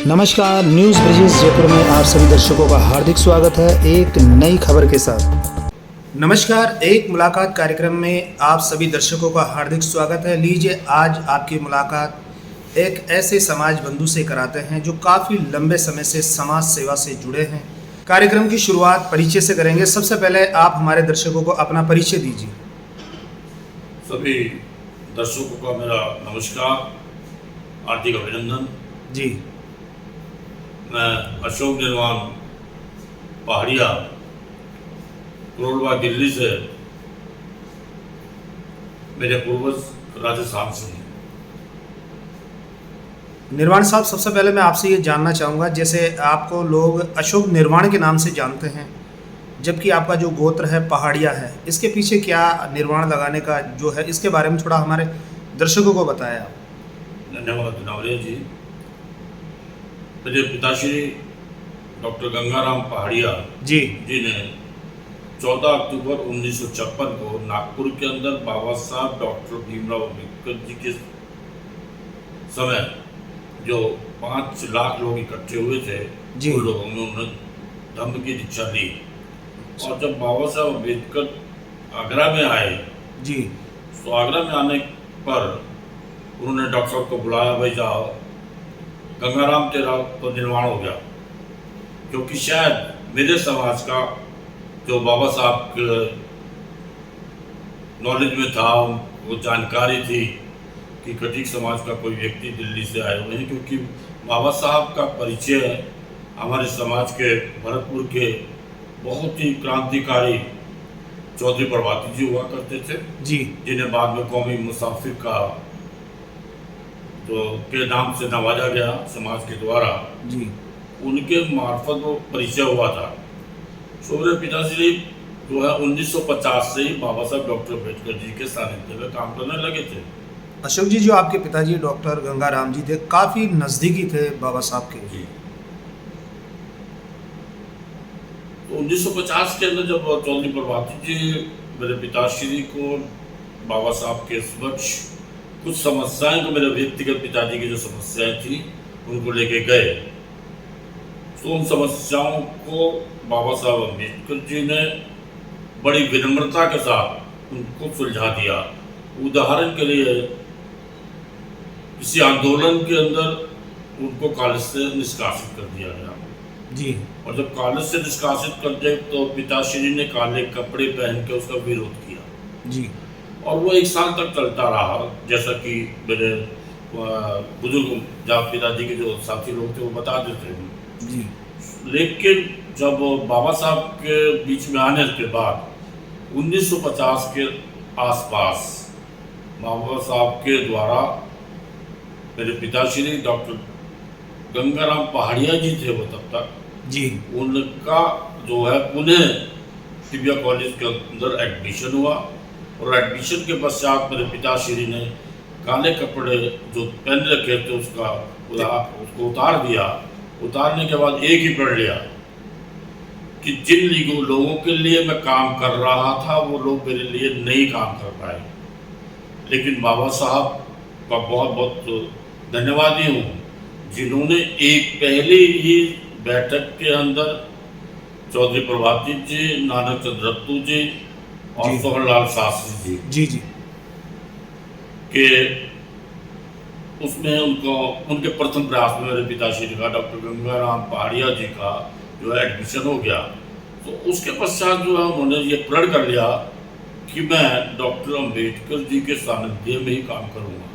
नमस्कार, न्यूज़ ब्रिजेश जयपुर में आप सभी दर्शकों का हार्दिक स्वागत है एक नई खबर के साथ। नमस्कार, एक मुलाकात कार्यक्रम में आप सभी दर्शकों का हार्दिक स्वागत है। लीजिए, आज आपकी मुलाकात एक ऐसे समाज बंधु से कराते हैं जो काफ़ी लंबे समय से समाज सेवा से जुड़े हैं। कार्यक्रम की शुरुआत परिचय से करेंगे। सबसे पहले आप हमारे दर्शकों को अपना परिचय दीजिए। सभी दर्शकों का मेरा नमस्कार, हार्दिक अभिनंदन। जी, मैं अशोक निर्वाण पहाड़िया, करोड़बाग, दिल्ली से। मेरे पूर्वज राजस्थान से हैं। निर्वाण साहब, सबसे पहले मैं आपसे ये जानना चाहूँगा, जैसे आपको लोग अशोक निर्वाण के नाम से जानते हैं, जबकि आपका जो गोत्र है पहाड़िया है, इसके पीछे क्या निर्वाण लगाने का जो है, इसके बारे में थोड़ा हमारे दर्शकों को बताएं आप। धन्यवाद नावरिया जी। मेरे पिताश्री डॉक्टर गंगाराम पहाड़िया जी ने 14 अक्टूबर 1956 को नागपुर के अंदर बाबा साहब डॉक्टर भीमराव अम्बेडकर जी के समय जो 5 लाख लोग इकट्ठे हुए थे, उन लोगों में उन्होंने धम्म की दीक्षा ली। और जब बाबा साहब अम्बेडकर आगरा में आए जी, तो आगरा में आने पर उन्होंने डॉक्टर साहब को बुलाया, भाई जाओ, गंगाराम तेरा तो निर्वाण हो गया। क्योंकि शायद मेरे समाज का जो बाबा साहब के नॉलेज में था, वो जानकारी थी कि कटीक समाज का कोई व्यक्ति दिल्ली से आए हुए हैं, क्योंकि बाबा साहब का परिचय हमारे समाज के भरतपुर के बहुत ही क्रांतिकारी चौधरी प्रभाती जी हुआ करते थे जी, जिन्हें बाद में कौमी मुसाफिर का तो के नाम से नवाजा गया समाज के द्वारा जी। उनके मार्फत वो परिचय हुआ था। तो मेरे पिताश्री जो है 1950 से ही बाबा साहब डॉक्टर अम्बेडकर जी के सानिध्य में काम करने लगे थे। अशोक जी, जो आपके पिताजी डॉक्टर गंगाराम जी थे, काफ़ी नज़दीकी थे बाबा साहब के। जी, तो 1950 के अंदर जब चौधरी प्रभाती जी मेरे पिताश्री को बाबा साहब के समक्ष कुछ समस्याएं, तो मेरे व्यक्तिगत पिताजी की जो समस्याएं थी उनको लेके गए, तो उन समस्याओं को बाबा साहब अम्बेडकर जी ने बड़ी विनम्रता के साथ उनको सुलझा दिया। उदाहरण के लिए, किसी आंदोलन के अंदर उनको कॉलेज से निष्कासित कर दिया गया जी, और जब कॉलेज से निष्कासित कर दिया तो पिताश्री ने काले कपड़े पहन के उसका विरोध किया जी, और वो 1 साल तक चलता रहा। जैसा कि मेरे बुजुर्ग जहाँ पिताजी के जो साथी लोग थे वो बता देते हैं जी। लेकिन जब बाबा साहब के बीच में आने के बाद 1950 के आसपास बाबा साहब के द्वारा मेरे पिताश्री डॉक्टर गंगाराम पहाड़िया जी थे वो तब तक जी, उनका जो है पुणे तिबिया कॉलेज के अंदर एडमिशन हुआ और एडमिशन के पश्चात मेरे पिताश्री ने काले कपड़े जो पहन रखे थे उसको उतार दिया। उतारने के बाद एक ही पढ़ लिया कि जिन लोगों के लिए मैं काम कर रहा था वो लोग मेरे लिए नहीं काम कर पाए। लेकिन बाबा साहब का बहुत बहुत धन्यवादी हूँ जिन्होंने एक पहले ही बैठक के अंदर चौधरी प्रभाती जी, नानक चंद्र रत्तू जी और सोहनलाल शास्त्री जी, जी, के उसमें उनके प्रथम प्रयास में मेरे पिताश्री का डॉक्टर गंगाराम पहाड़िया जी का जो है एडमिशन हो गया। तो उसके पश्चात जो है उन्होंने ये प्रण कर लिया कि मैं डॉक्टर अम्बेडकर जी के सानिध्य में ही काम करूँगा।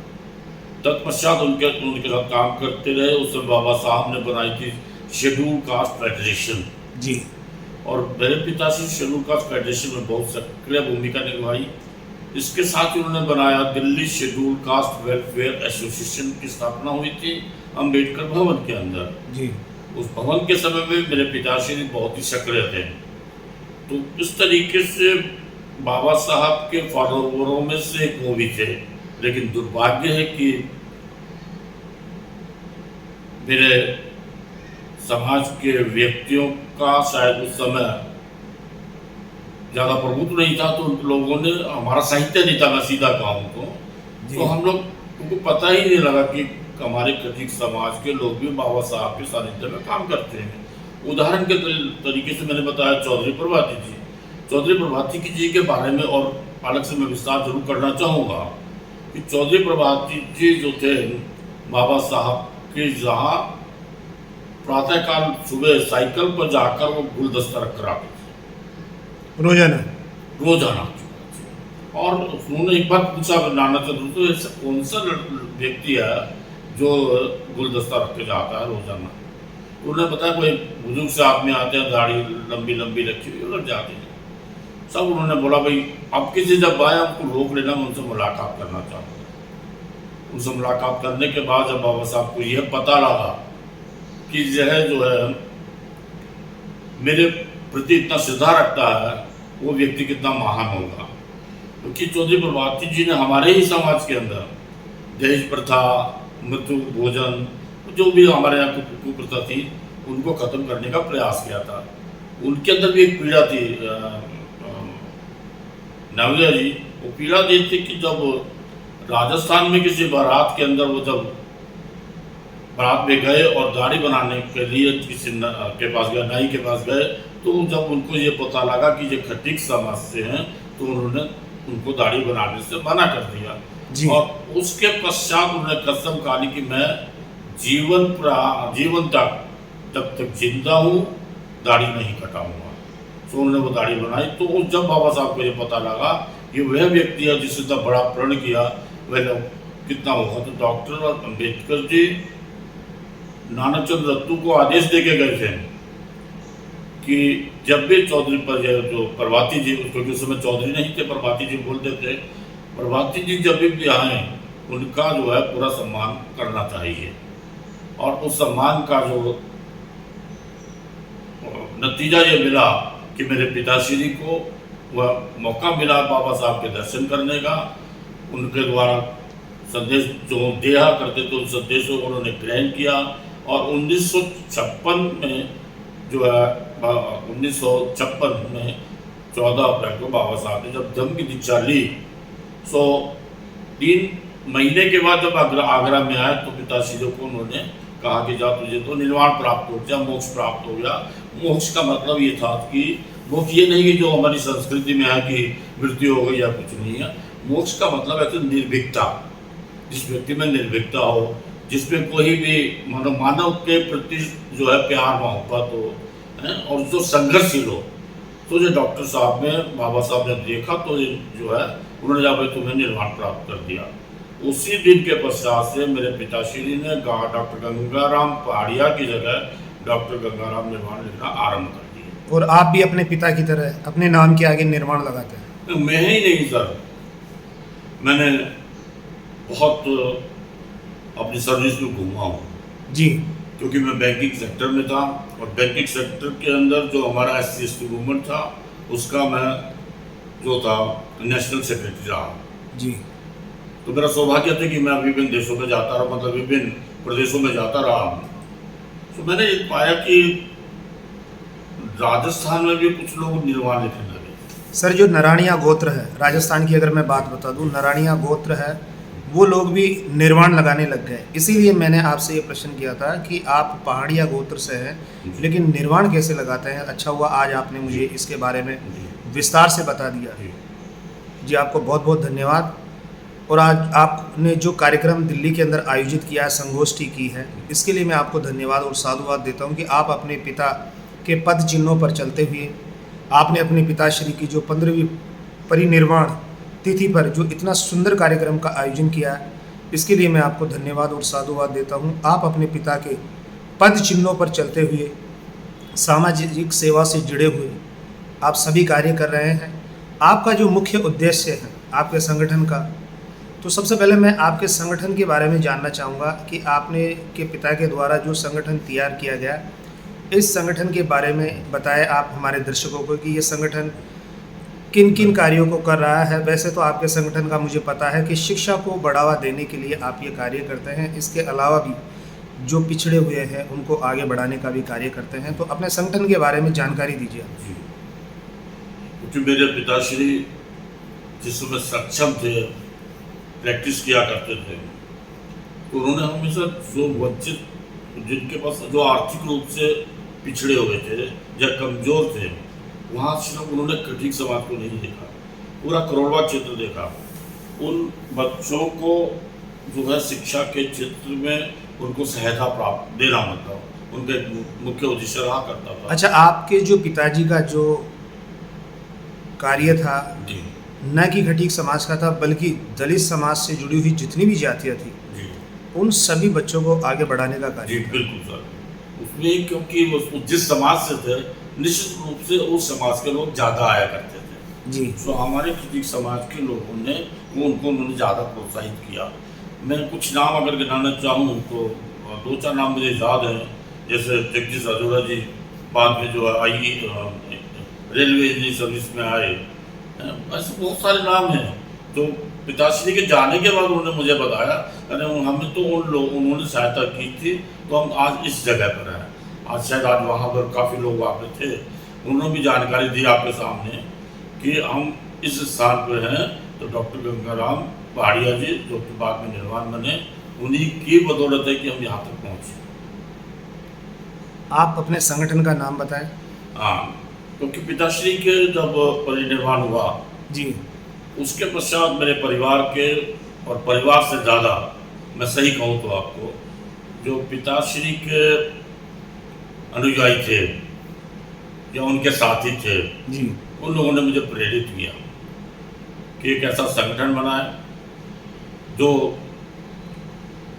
तत्पश्चात उनके साथ काम करते रहे। उस समय बाबा साहब ने बनाई थी शेड्यूल कास्ट फेडरेशन जी, और मेरे पिताश्री शेड्यूल कास्ट फेडरेशन में बहुत सक्रिय भूमिका निभाई। इसके साथ ही उन्होंने बनाया Delhi schedule caste welfare association की स्थापना हुई थी अम्बेडकर भवन के अंदर जी। उस भवन के समय में मेरे पिताश्री बहुत ही सक्रिय थे। तो इस तरीके से बाबा साहब के फॉलोवरों में से एक वो भी थे। लेकिन दुर्भाग्य है कि मेरे समाज के व्यक्तियों का शायद उस समय ज़्यादा प्रभुत्व नहीं था, तो उन लोगों ने, हमारा साहित्य नहीं था, मैं सीधा कहूँ तो हम लोग उनको पता ही नहीं लगा कि हमारे कथित समाज के लोग भी बाबा साहब के सानिध्य में काम करते हैं। उदाहरण के तरीके से मैंने बताया चौधरी प्रभाती जी। चौधरी प्रभाती जी के बारे में और अलग से मैं विस्तार जरूर करना चाहूँगा कि चौधरी प्रभाती जी जो थे बाबा साहब के जहाँ प्रातःकाल सुबह साइकिल पर जाकर वो गुलदस्ता रख कर आते थे रोजाना। और उन्होंने एक बार पूछा नाना चंद्र तो ऐसा कौन सा व्यक्ति है जो गुलदस्ता रख के जाता है रोजाना। तो उन्होंने बताया कोई बुजुर्ग से आदमी आते हैं, दाढ़ी लंबी लंबी रखी हुई और जाते हैं सब। उन्होंने बोला भाई अब किसी जब आए आपको रोक लेना, मैं उनसे मुलाकात करना चाहूँगा। उनसे मुलाकात करने के बाद जब बाबा साहब को यह पता लगा कि यह जो है मेरे प्रति इतना श्रद्धा रखता है, वो व्यक्ति कितना महान होगा। क्योंकि चौधरी प्रभाती जी ने हमारे ही समाज के अंदर दहेज प्रथा, मृत्यु भोजन, जो भी हमारे यहाँ की कुप्रथा थी उनको खत्म करने का प्रयास किया था। उनके अंदर भी एक पीड़ा थी नवलिया जी, वो पीड़ा ये थी कि जब राजस्थान में किसी बारात के अंदर वो जब बारात में गए और दाढ़ी बनाने के लिए किसी के पास गए, नाई के पास गए, तो जब उनको ये पता लगा कि ये खटीक समाज से हैं तो उन्होंने उनको दाढ़ी बनाने से मना कर दिया जी। और उसके पश्चात उन्होंने कसम खाली कि मैं जीवन तक जिंदा हूँ दाढ़ी नहीं कटाऊंगा। तो उन्होंने वो दाढ़ी बनाई। तो जब बाबा साहब को ये पता लगा कि वह व्यक्ति है जिसने इतना बड़ा प्रण किया, वह कितना होगा, तो डॉक्टर अम्बेडकर जी नानाचंद रत्तू को आदेश दे के गए थे कि जब भी चौधरी पर जो प्रभाती जी, क्योंकि उस समय चौधरी नहीं थे, प्रभाती जी बोलते थे, प्रभाती जी जब भी आए उनका जो है पूरा सम्मान करना चाहिए। और उस सम्मान का जो नतीजा ये मिला कि मेरे पिताश्री को वह मौका मिला बाबा साहब के दर्शन करने का। उनके द्वारा संदेश जो दिया करते थे उन संदेशों को उन्होंने ग्रहण किया। और 1956 में जो है 1956 में 14 अप्रैल को बाबा साहब ने जब धम्म की दीक्षा ली, सो 3 महीने के बाद जब आगरा में आए तो पिताश्री को उन्होंने कहा कि जा तुझे तो निर्वाण प्राप्त हो गया, मोक्ष प्राप्त हो गया। मोक्ष का मतलब ये था कि मोक्ष ये नहीं कि जो हमारी संस्कृति में है कि मृत्यु हो गई या कुछ नहीं है। मोक्ष का मतलब है कि निर्भीकता, जिस व्यक्ति में निर्भीकता हो, जिसमें कोई भी मानव के प्रति जो है प्यार मोहब्बत हो, है, और जो संघर्षशील हो। तो जो डॉक्टर साहब ने बाबा साहब ने देखा तो जो है उन्होंने जब तुम्हें निर्वाण प्राप्त कर दिया। उसी दिन के पश्चात से मेरे पिताश्री ने डॉक्टर गंगाराम पहाड़िया की जगह डॉक्टर गंगाराम निर्वाण लिखना आरंभ कर दिया। और आप भी अपने पिता की तरह अपने नाम के आगे निर्वाण लगाते हैं? तो मैं ही नहीं सर, मैंने बहुत अपनी सर्विस में घूमा हूँ जी, क्योंकि मैं बैंकिंग सेक्टर में था और बैंकिंग सेक्टर के अंदर जो हमारा SC/ST मूवमेंट था उसका मैं जो था नेशनल सेक्रेटरी रहा जी। तो मेरा सौभाग्य था कि मैं विभिन्न देशों में जाता रहा, मतलब विभिन्न प्रदेशों में जाता रहा। तो मैंने ये पाया कि राजस्थान में भी कुछ लोग निर्वाण लिखने लगे। सर जो नराणिया गोत्र है राजस्थान की, अगर मैं बात बता दूं, नराणिया गोत्र है, वो लोग भी निर्वाण लगाने लग गए। इसीलिए मैंने आपसे ये प्रश्न किया था कि आप पहाड़िया गोत्र से हैं लेकिन निर्वाण कैसे लगाते हैं। अच्छा हुआ आज आपने मुझे इसके बारे में विस्तार से बता दिया जी, आपको बहुत बहुत धन्यवाद। और आज आपने जो कार्यक्रम दिल्ली के अंदर आयोजित किया है, संगोष्ठी की है, इसके लिए मैं आपको धन्यवाद और साधुवाद देता हूं कि आप अपने पिता के पद चिन्हों पर चलते हुए आपने अपने पिताश्री की जो 15वीं परिनिर्वाण तिथि पर जो इतना सुंदर कार्यक्रम का आयोजन किया है, इसके लिए मैं आपको धन्यवाद और साधुवाद देता हूं। आप अपने पिता के पद चिन्हों पर चलते हुए सामाजिक सेवा से जुड़े हुए आप सभी कार्य कर रहे हैं। आपका जो मुख्य उद्देश्य है आपके संगठन का, तो सबसे पहले मैं आपके संगठन के बारे में जानना चाहूँगा कि आपने के पिता के द्वारा जो संगठन तैयार किया गया, इस संगठन के बारे में बताएं आप हमारे दर्शकों को कि ये संगठन किन किन कार्यों को कर रहा है। वैसे तो आपके संगठन का मुझे पता है कि शिक्षा को बढ़ावा देने के लिए आप ये कार्य करते हैं, इसके अलावा भी जो पिछड़े हुए हैं उनको आगे बढ़ाने का भी कार्य करते हैं। तो अपने संगठन के बारे में जानकारी दीजिए। क्योंकि मेरे पिताश्री जिस समय सक्षम थे, प्रैक्टिस किया करते थे, तो उन्होंने हमेशा जो वंचित जिनके पास जो आर्थिक रूप से पिछड़े हुए थे या कमज़ोर थे, वहाँ सिर्फ उन्होंने खटीक समाज को नहीं देखा, पूरा करोड़वा क्षेत्र देखा। उन बच्चों को जो है शिक्षा के क्षेत्र में उनको सहायता प्राप्त देना, मतलब उनका एक मुख्य उद्देश्य रहा करता था। अच्छा, आपके जो पिताजी का जो कार्य था जी न कि खटीक समाज का था, बल्कि दलित समाज से जुड़ी हुई जितनी भी जातियाँ थी जी उन सभी बच्चों को आगे बढ़ाने का जी कार्य था। बिल्कुल सर। उसमें क्योंकि वो जिस समाज से थे, निश्चित रूप से उस समाज के लोग ज़्यादा आया करते थे। जी तो हमारे खटीक समाज के लोगों ने उनको उन्होंने ज़्यादा प्रोत्साहित किया। मैं कुछ नाम अगर गिनाना चाहूँ तो 2-4 नाम मुझे याद हैं, जैसे जगदीश अरोड़ा जी बाद में जो आई रेलवे इंजीनियरिंग सर्विस में आए। ऐसे बहुत सारे नाम हैं जो पिताश्री के जाने के बाद उन्होंने मुझे बताया, अरे हमें तो उन्होंने सहायता की थी तो हम आज इस जगह पर हैं। आज शायद आज वहाँ पर काफ़ी लोग वहाँ पे थे, उन्होंने भी जानकारी दी आपके सामने कि हम इस स्थान पर हैं। तो डॉक्टर गंगाराम पहाड़िया जी जो कि बाद में निर्वाण बने, उन्हीं की बदौलत है कि हम यहाँ तक पहुँचे। आप अपने संगठन का नाम बताएं। हाँ, क्योंकि पिताश्री के जब परिनिर्वाण हुआ जी उसके पश्चात मेरे परिवार के, और परिवार से ज़्यादा मैं सही कहूँ तो आपको, जो पिताश्री के अनुयायी थे या उनके साथी थे, जी उन लोगों ने मुझे प्रेरित किया कि एक ऐसा संगठन बनाए जो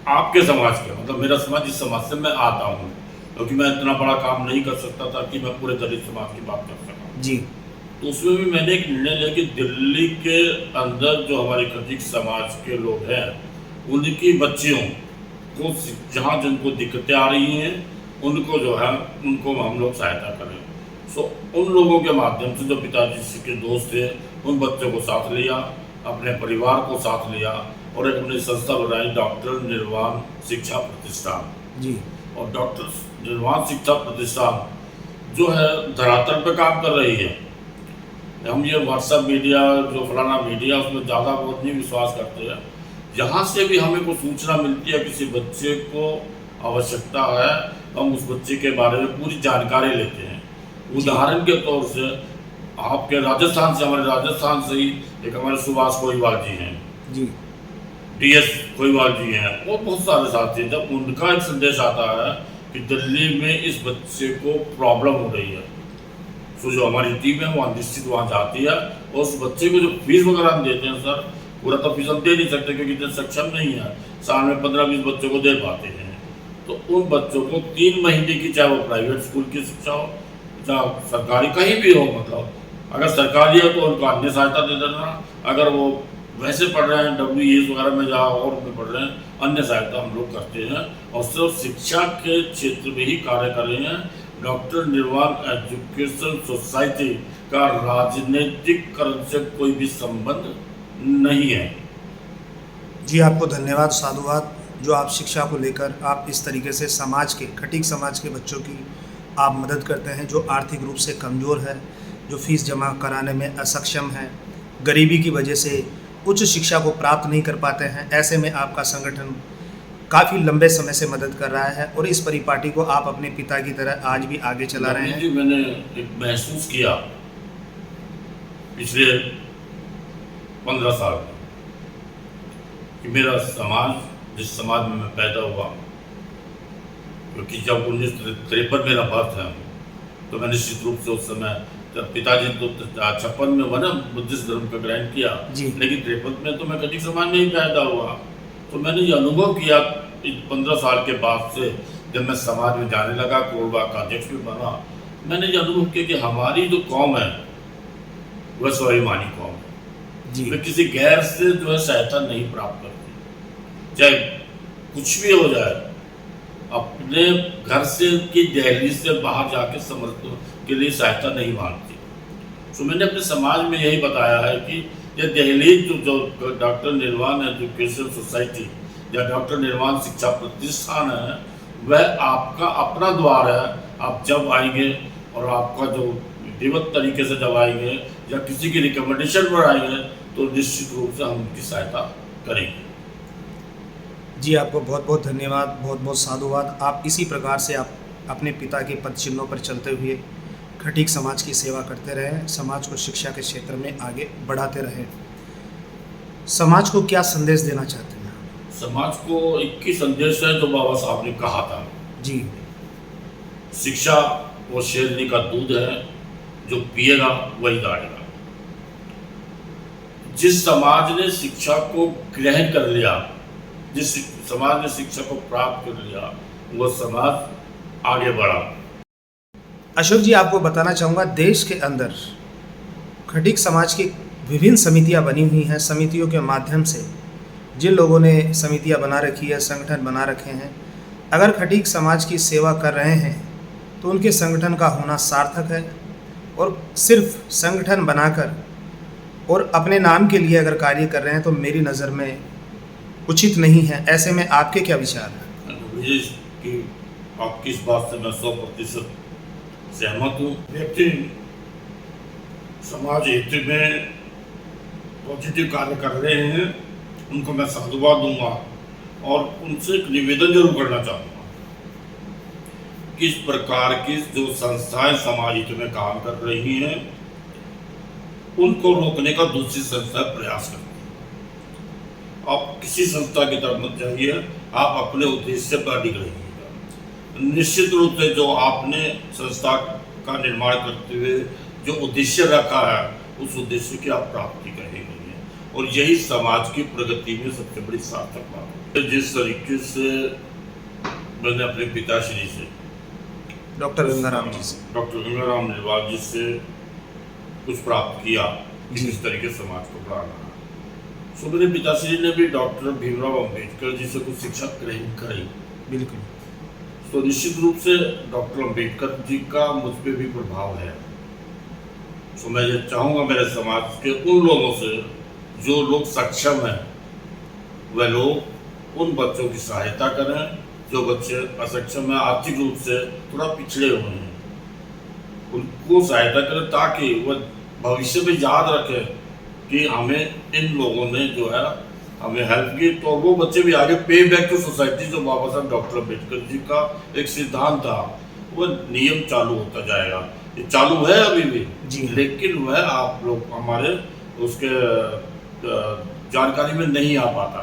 आपके समाज के, मतलब मेरा समाज जिस समाज से मैं आता हूँ, क्योंकि मैं इतना बड़ा काम नहीं कर सकता था कि मैं पूरे दलित समाज की बात कर सका। जी तो उसमें भी मैंने एक निर्णय लिया कि दिल्ली के अंदर जो हमारे खटीक समाज के लोग हैं, उनकी बच्चियों को जहाँ जिनको दिक्कतें आ रही हैं उनको जो है उनको हम लोग सहायता करें। सो उन लोगों के माध्यम से जो पिताजी के दोस्त थे उन बच्चों को साथ लिया, अपने परिवार को साथ लिया और एक अपनी संस्था बनाई, डॉक्टर निर्वाण शिक्षा प्रतिष्ठान। जी और डॉक्टर निर्वाण शिक्षा प्रतिष्ठान जो है धरातल पे काम कर रही है। हम ये व्हाट्सएप मीडिया जो फलाना मीडिया उसमें ज़्यादा बहुत नहीं विश्वास करते हैं। जहाँ से भी हमें कोई सूचना मिलती है किसी बच्चे को आवश्यकता है, हम उस बच्चे के बारे में पूरी जानकारी लेते हैं। उदाहरण के तौर से आपके राजस्थान से, हमारे राजस्थान से ही एक हमारे सुभाष कोईवाल जी हैं, जी DS कोईवाल जी हैं, वो बहुत सारे साथी। जब उनका एक संदेश आता है कि दिल्ली में इस बच्चे को प्रॉब्लम हो रही है, तो जो हमारी टीम है वो निश्चित वहाँ जाती है और उस बच्चे को जो फीस वगैरह हम देते हैं सर, पूरा तो फीस हम दे नहीं सकते क्योंकि इतने सक्षम नहीं है, साल में 15-20 बच्चों को दे पाते हैं। तो उन बच्चों को 3 महीने की, चाहे वो प्राइवेट स्कूल की शिक्षा हो चाहे सरकारी कहीं भी हो, मतलब अगर सरकारी है तो उनको अन्य सहायता दे देना, अगर वो वैसे पढ़ रहे हैं WES वगैरह में जहाँ और में पढ़ रहे हैं, अन्य सहायता हम लोग करते हैं। और सिर्फ शिक्षा के क्षेत्र में ही कार्य कर रहे हैं। डॉक्टर निर्वाण एजुकेशन सोसाइटी का राजनीतिकरण से कोई भी संबंध नहीं है। जी आपको धन्यवाद, साधुवाद, जो आप शिक्षा को लेकर आप इस तरीके से समाज के, खटीक समाज के बच्चों की आप मदद करते हैं जो आर्थिक रूप से कमज़ोर है, जो फीस जमा कराने में असक्षम है, गरीबी की वजह से उच्च शिक्षा को प्राप्त नहीं कर पाते हैं। ऐसे में आपका संगठन काफ़ी लंबे समय से मदद कर रहा है और इस परिपाटी को आप अपने पिता की तरह आज भी आगे चला रहे हैं। जी मैंने एक महसूस किया पिछले 15 साल में कि मेरा समाज, जिस समाज में मैं पैदा हुआ, क्योंकि जब 1953 मेरा बर्थ है तो मैं निश्चित रूप से उस समय, जब पिताजी तो 56 में वह बुद्धिस्ट धर्म का ग्रहण किया, लेकिन 53 में तो मैं खटीक समाज में ही पैदा हुआ। तो मैंने ये अनुभव किया 15 साल के बाद से, जब मैं समाज में जाने लगा, कोरबा का अध्यक्ष भी बना, मैंने ये अनुभव किया कि हमारी जो कौम है वह स्वाभिमानी कौम है। वे किसी गैर से जो है सहायता नहीं प्राप्त करती, चाहे कुछ भी हो जाए, अपने घर से की दहलीज से बाहर जाके समर्थन के लिए सहायता नहीं मांगती। तो मैंने अपने समाज में यही बताया है कि ये दहलीज जो डॉक्टर निर्वाण एजुकेशन सोसाइटी या डॉक्टर निर्वाण शिक्षा प्रतिष्ठान है, वह आपका अपना द्वार है। आप जब आएंगे और आपका जो विधिवत तरीके से जब आएंगे या किसी की रिकमेंडेशन पर आएंगे तो निश्चित रूप से हम उनकी सहायता करेंगे। जी, आपको बहुत बहुत धन्यवाद, बहुत बहुत साधुवाद। आप इसी प्रकार से आप अपने पिता के पद चिन्हों पर चलते हुए खटीक समाज की सेवा करते रहें, समाज को शिक्षा के क्षेत्र में आगे बढ़ाते रहें। समाज को क्या संदेश देना चाहते हैं? समाज को एक ही संदेश है जो बाबा साहब ने कहा था, जी, शिक्षा वो शेरनी का दूध है, जो पिएगा वही दहाड़ेगा। जिस समाज ने शिक्षा को ग्रहण कर लिया, जिस समाज ने शिक्षा को प्राप्त कर लिया, वो समाज आगे बढ़ा। अशोक जी, आपको बताना चाहूँगा, देश के अंदर खटीक समाज की विभिन्न समितियां बनी हुई हैं। समितियों के माध्यम से जिन लोगों ने समितियां बना रखी है, संगठन बना रखे हैं, अगर खटीक समाज की सेवा कर रहे हैं तो उनके संगठन का होना सार्थक है। और सिर्फ संगठन बनाकर और अपने नाम के लिए अगर कार्य कर रहे हैं तो मेरी नज़र में उचित नहीं है। ऐसे में आपके क्या विचार हैं? मुझे कि आपकी इस बात से मैं 100% सहमत हूँ। व्यक्ति समाज हित में पॉजिटिव कार्य कर रहे हैं, उनको मैं साधुवाद दूंगा और उनसे एक निवेदन जरूर करना चाहूँगा। किस प्रकार की जो संस्थाएं समाज हित में काम कर रही हैं, उनको रोकने का दूसरी संस्था प्रयास करती है। आप किसी संस्था की तरफ मत जाइए, आप अपने उद्देश्य पर अडिग रहिएगा। निश्चित रूप से जो आपने संस्था का निर्माण करते हुए जो उद्देश्य रखा है, उस उद्देश्य की आप प्राप्ति करेंगे और यही समाज की प्रगति में सबसे बड़ी सार्थक बात है। जिस तरीके से मैंने अपने पिताश्री से, डॉक्टर गंगाराम जी से, डॉक्टर गंगाराम निर्वाल जी से कुछ प्राप्त किया कि किस तरीके से समाज को बढ़ाना है, सो मेरे पिताश्री ने भी डॉक्टर भीमराव अंबेडकर जी से कुछ शिक्षा ग्रहण करी। बिल्कुल। तो निश्चित रूप से डॉक्टर अंबेडकर जी का मुझ पर भी प्रभाव है। तो मैं ये चाहूँगा मेरे समाज के उन लोगों से जो लोग सक्षम हैं, वह लोग उन बच्चों की सहायता करें जो बच्चे असक्षम हैं, आर्थिक रूप से थोड़ा पिछड़े हुए हैं, उनको सहायता करें ताकि वह भविष्य में याद रखें कि हमें इन लोगों ने जो है हमें हेल्प की, तो वो बच्चे भी आगे पे बैक टू सोसाइटी, जो बाबा साहब डॉक्टर अम्बेडकर जी का एक सिद्धांत था, वह नियम चालू होता जाएगा। ये चालू है अभी भी जी, लेकिन वह आप लोग हमारे उसके जानकारी में नहीं आ पाता,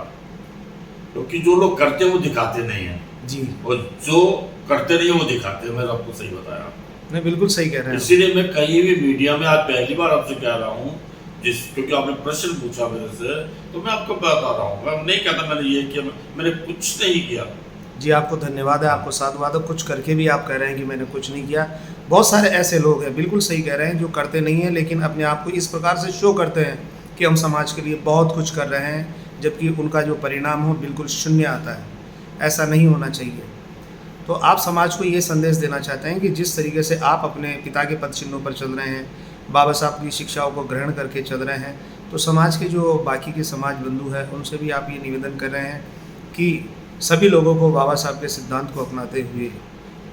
क्योंकि जो लोग करते हैं वो दिखाते नहीं हैं जी, और जो करते नहीं है वो दिखाते हैं। मैंने आपको सही बताया। नहीं, बिल्कुल सही कह रहे हैं। इसीलिए मैं कहीं भी मीडिया में आज पहली बार आपसे कह रहा हूँ, क्योंकि आपने प्रश्न पूछा मेरे से, तो मैं आपको बता रहा हूँ। मैं नहीं कहता मैंने ये किया, मैंने कुछ नहीं किया। जी, आपको धन्यवाद है, आपको साधुवाद है। कुछ करके भी आप कह रहे हैं कि मैंने कुछ नहीं किया। बहुत सारे ऐसे लोग हैं, बिल्कुल सही कह रहे हैं, जो करते नहीं हैं लेकिन अपने आप को इस प्रकार से शो करते हैं कि हम समाज के लिए बहुत कुछ कर रहे हैं, जबकि उनका जो परिणाम हो बिल्कुल शून्य आता है। ऐसा नहीं होना चाहिए। तो आप समाज को ये संदेश देना चाहते हैं कि जिस तरीके से आप अपने पिता के पद चिन्हों पर चल रहे हैं, बाबा साहब की शिक्षाओं को ग्रहण करके चल रहे हैं, तो समाज के जो बाकी के समाज बंधु हैं उनसे भी आप ये निवेदन कर रहे हैं कि सभी लोगों को बाबा साहब के सिद्धांत को अपनाते हुए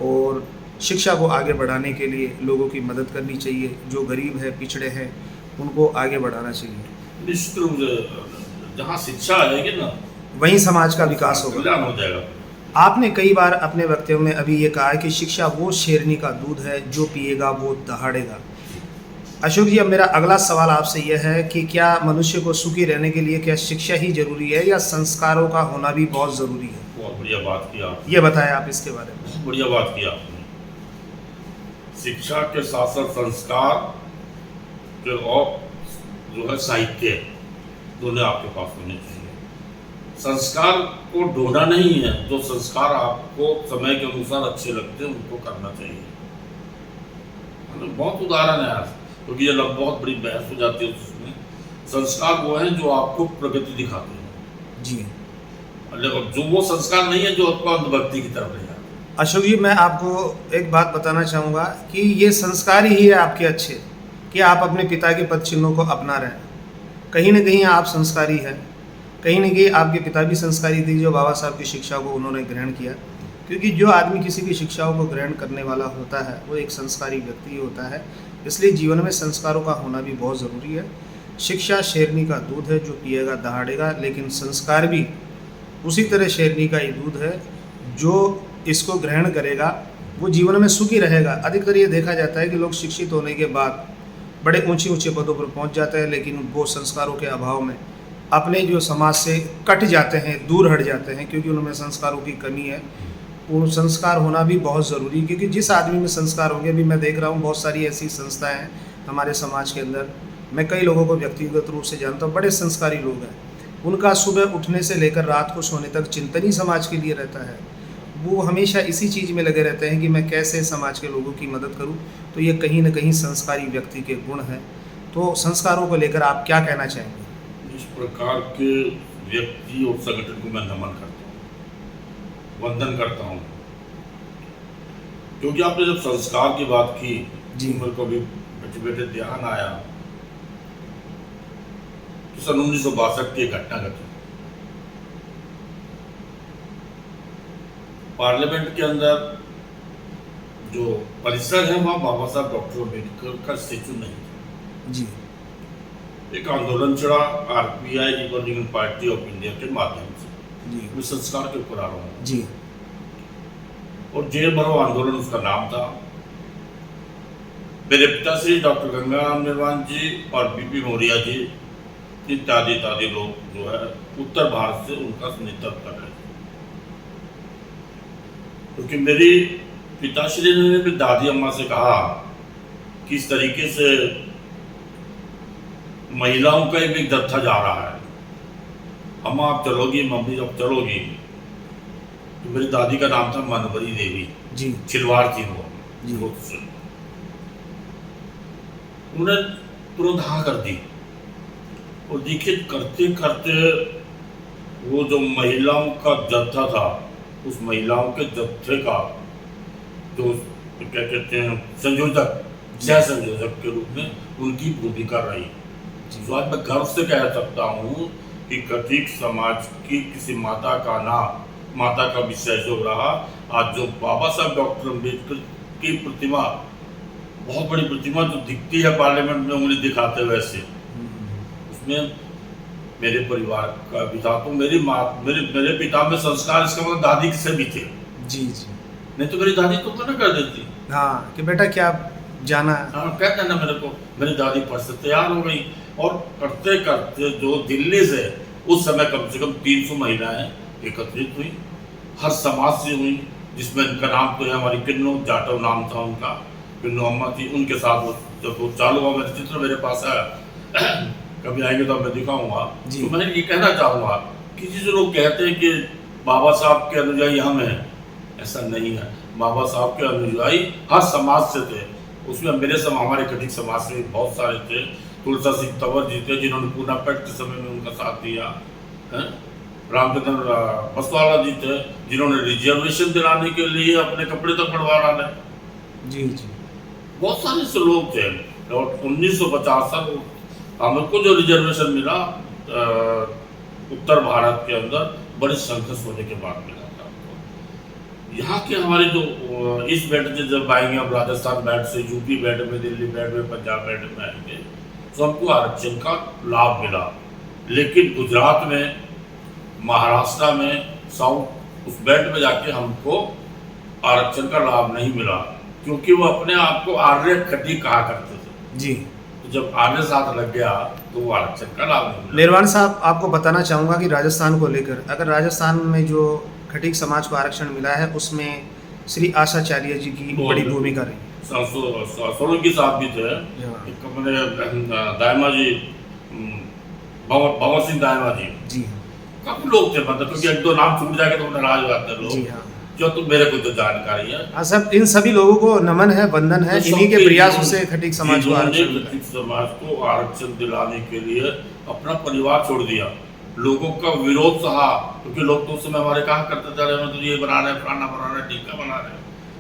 और शिक्षा को आगे बढ़ाने के लिए लोगों की मदद करनी चाहिए। जो गरीब है, पिछड़े हैं, उनको आगे बढ़ाना चाहिए। निश्चित रूप से जहाँ शिक्षा आएगी ना, वहीं समाज का विकास होगा, कल्याण हो जाएगा। आपने कई बार अपने वक्तव्य में अभी ये कहा है कि शिक्षा वो शेरनी का दूध है, जो पिएगा वो दहाड़ेगा। अशोक जी, अब मेरा अगला सवाल आपसे यह है कि क्या मनुष्य को सुखी रहने के लिए क्या शिक्षा ही जरूरी है या संस्कारों का होना भी बहुत ज़रूरी है? बहुत बढ़िया बात किया, ये बताएं आप इसके बारे में। बहुत बढ़िया बात किया आपने। शिक्षा के साथ साथ संस्कार के और जो है साहित्य, दोनों आपके पास होने चाहिए। संस्कार को ढूंढना नहीं है, जो संस्कार आपको समय के अनुसार अच्छे लगते हैं उनको करना चाहिए। बहुत उदाहरण है आज, क्योंकि ये बहुत बड़ी बहस हो जाती है उसमें। संस्कार वो हैं जो आपको प्रगति दिखाते हैं जी, लेकिन जो वो संस्कार नहीं है जो आपको अंधभक्ति की तरफ ले जाते हैं। अशोक जी, मैं आपको एक बात बताना चाहूँगा कि ये संस्कार ही है आपके अच्छे कि आप अपने पिता के पद चिन्हों को अपना रहे हैं। कहीं ना कहीं आप संस्कारी हैं, कहीं ना कहीं आपके पिता भी संस्कारी थे, जो बाबा साहब की शिक्षा को उन्होंने ग्रहण किया। क्योंकि जो आदमी किसी की शिक्षाओं को ग्रहण करने वाला होता है वो एक संस्कारी व्यक्ति होता है। इसलिए जीवन में संस्कारों का होना भी बहुत ज़रूरी है। शिक्षा शेरनी का दूध है, जो पिएगा दहाड़ेगा, लेकिन संस्कार भी उसी तरह शेरनी का ये दूध है, जो इसको ग्रहण करेगा वो जीवन में सुखी रहेगा। अधिकतर ये देखा जाता है कि लोग शिक्षित होने के बाद बड़े ऊंचे ऊंचे पदों पर पहुंच जाते हैं, लेकिन वो संस्कारों के अभाव में अपने जो समाज से कट जाते हैं, दूर हट जाते हैं, क्योंकि उनमें संस्कारों की कमी है। वो संस्कार होना भी बहुत ज़रूरी है, क्योंकि जिस आदमी में संस्कार होंगे, अभी मैं देख रहा हूँ बहुत सारी ऐसी संस्थाएं हैं हमारे समाज के अंदर, मैं कई लोगों को व्यक्तिगत रूप से जानता हूँ, बड़े संस्कारी लोग हैं। उनका सुबह उठने से लेकर रात को सोने तक चिंतन ही समाज के लिए रहता है। वो हमेशा इसी चीज़ में लगे रहते हैं कि मैं कैसे समाज के लोगों की मदद करूं। तो ये कहीं ना कहीं संस्कारी व्यक्ति के गुण हैं। तो संस्कारों को लेकर आप क्या कहना चाहेंगे? इस प्रकार के व्यक्ति और संगठन को मैं नमन करता हूँ, वंदन करता हूँ, क्योंकि आपने जब संस्कार की बात की जी, मेरे को भी बैठे बैठे ध्यान आया कि सन 1962 की घटना घटी। पार्लियामेंट के अंदर जो परिसर है वहाँ बाबा साहब डॉक्टर अम्बेडकर का स्टेचू नहीं था। जी, एक आंदोलन चढ़ा RPI Republican party of India के माध्यम से। जी, मैं संस्कार के ऊपर आ रहा हूँ। जी, और जेल भरो आंदोलन उसका नाम था। मेरे पिताश्री डॉक्टर गंगाराम निर्वाण जी और बीपी मौर्या जी इत्यादि इत्यादि लोग जो है उत्तर भारत से उनका नेतृत्व कर रहे थे, क्योंकि मेरी पिताश्री ने मेरी दादी अम्मा से कहा कि इस तरीके से महिलाओं का एक जत्था जा रहा है, अम्मा आप चलोगी, मम्मी जब चलोगी। तो मेरी दादी का नाम था मनोहरी देवी जी, छिलवाड़ थी वो जी, उन्हें तुरंत हाँ कर दी। और देखिए करते करते वो जो महिलाओं का जत्था था, उस महिलाओं के जत्थे का जो क्या कहते हैं संयोजक, सह संयोजक के रूप में उनकी भूमिका रही। तो आज मैं गर्व से कह सकता हूँ कि कथिक समाज की किसी माता का नाम, माता का विषय जो रहा, आज जो बाबा साहब डॉक्टर अम्बेडकर की प्रतिमा, बहुत बड़ी प्रतिमा जो दिखती है पार्लियामेंट में उंगली दिखाते हुए से, उसमें मेरे परिवार का भी था। तो मेरी माँ, मेरे पिता में संस्कार, इसका मतलब दादी से भी थे। जी, जी, नहीं तो मेरी दादी तो मना कर देती, हाँ, कि बेटा क्या जाना है। हाँ कहते ना मेरे को। मेरी दादी पर से तैयार हो गई और करते करते जो दिल्ली से उस समय कम से कम 300 महिलाएं एकत्रित हुई, हर समाज से हुई, जिसमें इनका नाम तो है हमारी किन्नू जाटव नाम था उनका, किन्नू अम्मा थी। उनके साथ वो जब वो चालू हुआ, मेरा चित्र मेरे पास है, कभी आएंगे तो मैं दिखाऊंगा। तो मैं ये कहना चाहूँगा कि जिस लोग कहते हैं कि बाबा साहब के अनुयायी हम हैं, ऐसा नहीं है। बाबा साहब के अनुयायी हर समाज से थे। उसमें मेरे हमारे कथिक समाज से बहुत सारे थे। तुलसा सिंह तंवर जी थे जिन्होंने पूना पेट के समय में उनका साथ दिया है। रामचंद्र बसवाला जी थे जिन्होंने रिजर्वेशन दिलाने के लिए अपने कपड़े तक बढ़वा डाले। जी, जी, बहुत सारे से लोग थे। और 1950 हमको जो रिजर्वेशन मिला उत्तर भारत के अंदर बड़े संघर्ष होने के बाद मिला था। यहाँ के हमारे जो इस बेल्ट से जब आएंगे, अब राजस्थान बेल्ट से यूपी बेल्ट में, दिल्ली बेल्ट में, पंजाब बेल्ट में आएंगे तो हमको आरक्षण का लाभ मिला। लेकिन गुजरात में, महाराष्ट्र में, साउथ उस बेल्ट में जाके हमको आरक्षण का लाभ नहीं मिला, क्योंकि वो अपने आप को आर्य खटी कहा करते थे। जी, तो जब आर्य साथ लग गया तो वो आरक्षण का लाभ नहीं मिला। निर्वाण साहब, आपको बताना चाहूँगा कि राजस्थान को लेकर, अगर राजस्थान में जो खटीक समाज को आरक्षण मिला है उसमें श्री आशाचार्य जी की बड़ी भूमिका रही। सोलंकी साहब भी थे, एक अपने दायमा जी, भंवर सिंह दायमा जी, काफी लोग थे। मतलब क्योंकि एक दो नाम छूट जाएगा तो नाराज हो जाते हैं लोग। जी हाँ, जो तो मेरे को तो जानकारी है। हाँ, सब इन सभी लोगों को नमन है, वंदन है। इन्हीं के प्रयासों से खटीक समाज को आरक्षण मिला। खटीक समाज को आरक्षण दिलाने के लिए अपना परिवार छोड़ दिया, लोगों का विरोध सहा, क्योंकि लोग तो उस समय हमारे कहा करते थे अरे तो ये बना रहे, फलाना बना रहे, टीका बना रहे।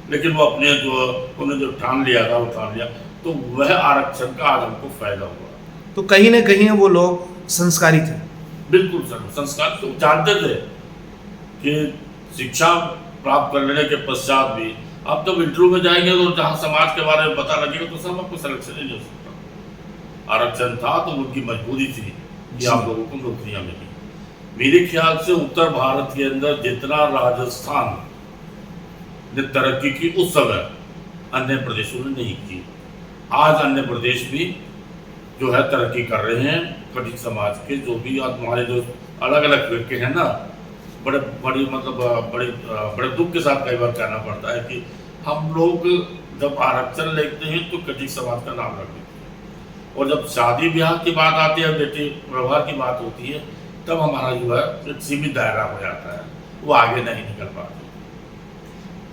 लेकिन वो अपने जो उन्होंने जो ठान लिया था वो ठान लिया, तो वह आरक्षण का आज हमको फायदा हुआ। तो कहीं ना कहीं वो लोग संस्कारी थे। बिल्कुल सर, संस्कार तो जानते थे कि शिक्षा प्राप्त कर लेने के पश्चात भी आप जब इंटरव्यू में जाएंगे तो जहाँ समाज के बारे में पता लगेगा तो सब आपको सिलेक्शन नहीं हो सकता। आरक्षण था तो उनकी मजबूरी थी कि आप लोगों को नौकरियाँ मिली। मेरे ख्याल से उत्तर भारत के अंदर जितना राजस्थान ने तरक्की की उस समय अन्य प्रदेशों ने नहीं की। आज अन्य प्रदेश भी जो है तरक्की कर रहे हैं। खटीक समाज के जो भी आज हमारे जो अलग अलग फिरके हैं ना, बड़े बड़े दुख के साथ कई बार कहना पड़ता है कि हम लोग जब आरक्षण लेते हैं तो खटीक समाज का नाम रख देते हैं, और जब शादी ब्याह की बात आती है, बेटे व्यवहार की बात होती है, तब हमारा जो है एक सीमित दायरा हो जाता है, वो आगे नहीं निकल पाते।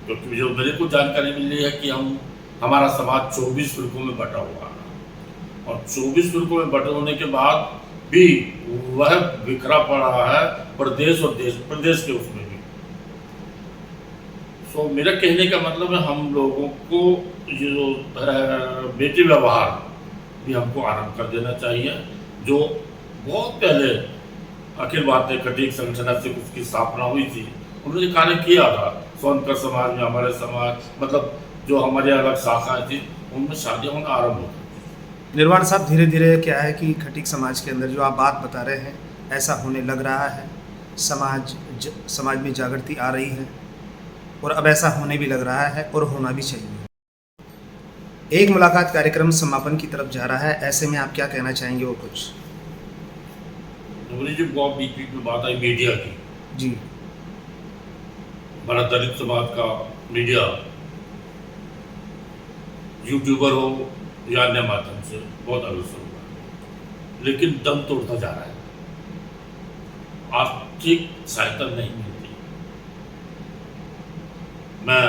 क्योंकि जो मेरे को जानकारी मिली है कि हमारा समाज 24 फिरकों में बटा हुआ है, और 24 फिरकों में बटे होने के बाद भी वह बिखरा पड़ा है प्रदेश और प्रदेश के उसमें भी। सो मेरा कहने का मतलब है हम लोगों को ये जो बेटी व्यवहार भी हमको आरंभ कर देना चाहिए। जो बहुत पहले अखिल भारतीय खटीक संगठन से उसकी स्थापना हुई थी, उन्होंने कार्य किया था। सोनकर समाज में हमारे समाज जो हमारे अलग शाखाएं थी, उनमें शादियाँ होना आरंभ हो गई। निर्वाण साहब, धीरे धीरे क्या है कि खटीक समाज के अंदर जो आप बात बता रहे हैं, ऐसा होने लग रहा है। समाज में जागृति आ रही है, और अब ऐसा होने भी लग रहा है, और होना भी चाहिए। एक मुलाकात कार्यक्रम समापन की तरफ जा रहा है, ऐसे में आप क्या कहना चाहेंगे? वो कुछ जी बहुत बीच बीच में बात आई मीडिया की। जी, हमारा दलित समाज का मीडिया, यूट्यूबर हो या अन्य माध्यम से बहुत अग्रसर हुआ है, लेकिन दम तोड़ता जा रहा है। आर्थिक सहायता नहीं मिलती। मैं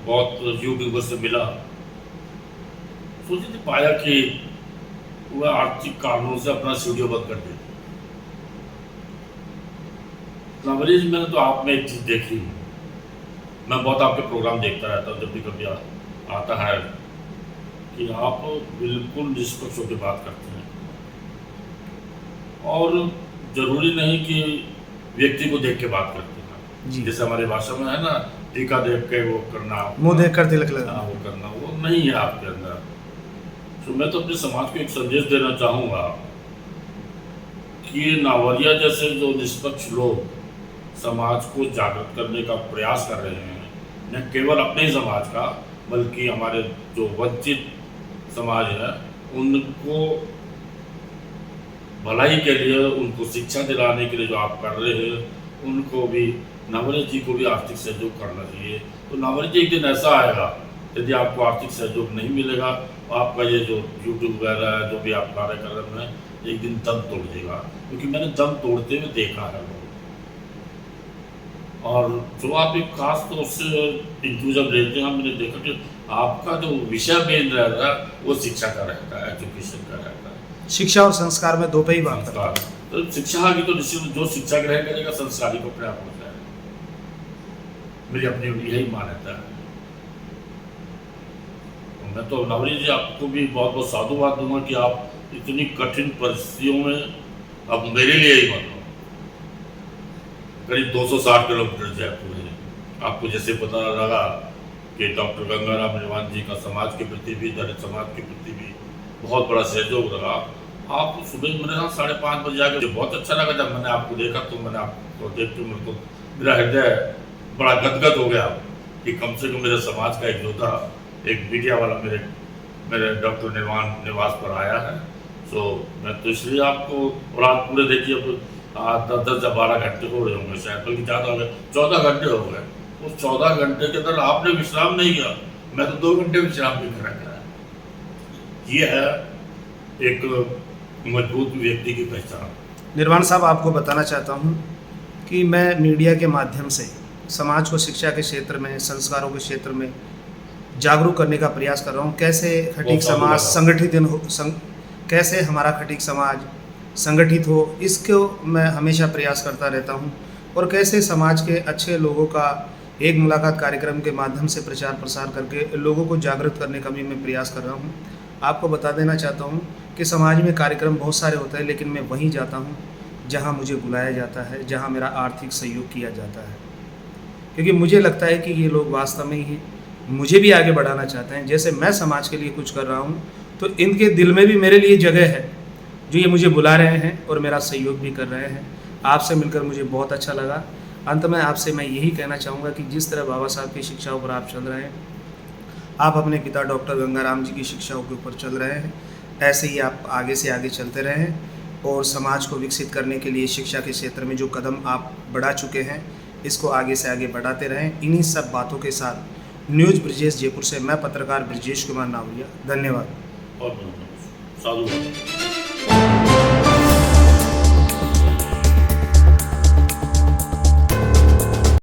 बहुत यूट्यूबर से मिला, सोचे पाया कि वह आर्थिक कारणों से अपना स्टूडियो बंद कर देते। नवरेज, मैंने तो आप में एक चीज़ देखी, मैं बहुत आपके प्रोग्राम देखता रहता हूँ, जब भी कभी आता है कि आप बिल्कुल निष्पक्ष होकर बात करते हैं, और ज़रूरी नहीं कि व्यक्ति को देख के बात करते हैं। जैसे हमारी भाषा में है ना, टीका देख के वो करना, मुँह देख कर तिलक लगाना, वो करना, वो नहीं है आपके अंदर। तो मैं तो अपने समाज को एक संदेश देना चाहूँगा कि नावरिया जैसे जो निष्पक्ष लोग समाज को जागृत करने का प्रयास कर रहे हैं, न केवल अपने ही समाज का बल्कि हमारे जो वंचित समाज है, उनको भलाई के लिए, उनको शिक्षा दिलाने के लिए जो आप कर रहे हैं, उनको भी, नवरेश जी को भी आर्थिक सहयोग करना चाहिए। तो नवरेश जी एक दिन ऐसा आएगा, यदि आपको आर्थिक सहयोग नहीं मिलेगा, तो आपका ये जो यूट्यूब वगैरह है, जो भी आप कार्यक्रम है, एक दिन दम तोड़ देगा। क्योंकि मैंने दम तोड़ते हुए देखा है। और जो आप एक खास तौर से इंटरव्यू जब लेते हैं, मैंने देखा कि आपका जो विषय मेन रहता है वो शिक्षा का रहता है, एजुकेशन का रहता है। शिक्षा और संस्कार में दो पे ही बात करता है। तो शिक्षा की तो निश्चित, जो शिक्षा ग्रहण करेगा संस्कारी को अपने आप हो जाएगा, मेरी अपनी यही मान्यता है। मैं तो नवरेश जी आपको भी बहुत बहुत साधुवाद दूंगा कि आप इतनी कठिन परिस्थितियों में, अब मेरे लिए ही मतलब करीब 260 किलोमीटर जयपुर है। आपको जैसे पता लगा कि डॉक्टर गंगाराम निर्वाण जी का समाज के प्रति भी, दलित समाज के प्रति भी बहुत बड़ा सहयोग रहा। आप सुबह मेरे साथ 5:30 बजे आकर, मुझे बहुत अच्छा लगा जब मैंने आपको देखा। तो मैंने आपको देख के मेरा हृदय बड़ा गदगद हो गया कि कम से कम मेरे समाज का एक योद्धा, एक मीडिया वाला मेरे डॉक्टर निर्वाण निवास पर आया है। सो मैं तो इसलिए आपको, और आप पूरे देखिए, अब 10 या 12 घंटे हो रहे होंगे शायद, बल्कि ज़्यादा हो गए, 14 घंटे हो गए। उस 14 घंटे के अंदर आपने विश्राम नहीं किया, मैं तो 2 घंटे विश्राम भी करा गया। ये है एक मजबूत व्यक्ति की पहचान। निर्वाण साहब, आपको बताना चाहता हूँ कि मैं मीडिया के माध्यम से समाज को शिक्षा के क्षेत्र में, संस्कारों के क्षेत्र में जागरूक करने का प्रयास कर रहा हूँ। कैसे खटीक समाज संगठित हो, कैसे हमारा खटीक समाज संगठित हो, इसको मैं हमेशा प्रयास करता रहता हूँ। और कैसे समाज के अच्छे लोगों का एक मुलाकात कार्यक्रम के माध्यम से प्रचार प्रसार करके लोगों को जागृत करने का भी मैं प्रयास कर रहा हूँ। आपको बता देना चाहता हूँ कि समाज में कार्यक्रम बहुत सारे होते हैं, लेकिन मैं वहीं जाता हूँ जहाँ मुझे बुलाया जाता है, जहाँ मेरा आर्थिक सहयोग किया जाता है। क्योंकि मुझे लगता है कि ये लोग वास्तव में ही मुझे भी आगे बढ़ाना चाहते हैं। जैसे मैं समाज के लिए कुछ कर रहा हूँ, तो इनके दिल में भी मेरे लिए जगह है, जो ये मुझे बुला रहे हैं और मेरा सहयोग भी कर रहे हैं। आपसे मिलकर मुझे बहुत अच्छा लगा। अंत में आपसे मैं यही कहना चाहूँगा कि जिस तरह बाबा साहब की शिक्षाओं पर आप चल रहे हैं, आप अपने पिता डॉक्टर गंगाराम जी की शिक्षाओं के ऊपर चल रहे हैं, ऐसे ही आप आगे से आगे चलते रहें और समाज को विकसित करने के लिए शिक्षा के क्षेत्र में जो कदम आप बढ़ा चुके हैं, इसको आगे से आगे बढ़ाते रहें। इन्हीं सब बातों के साथ न्यूज़ ब्रिजेश जयपुर से मैं पत्रकार ब्रिजेश कुमार नावरिया, धन्यवाद। और साधु।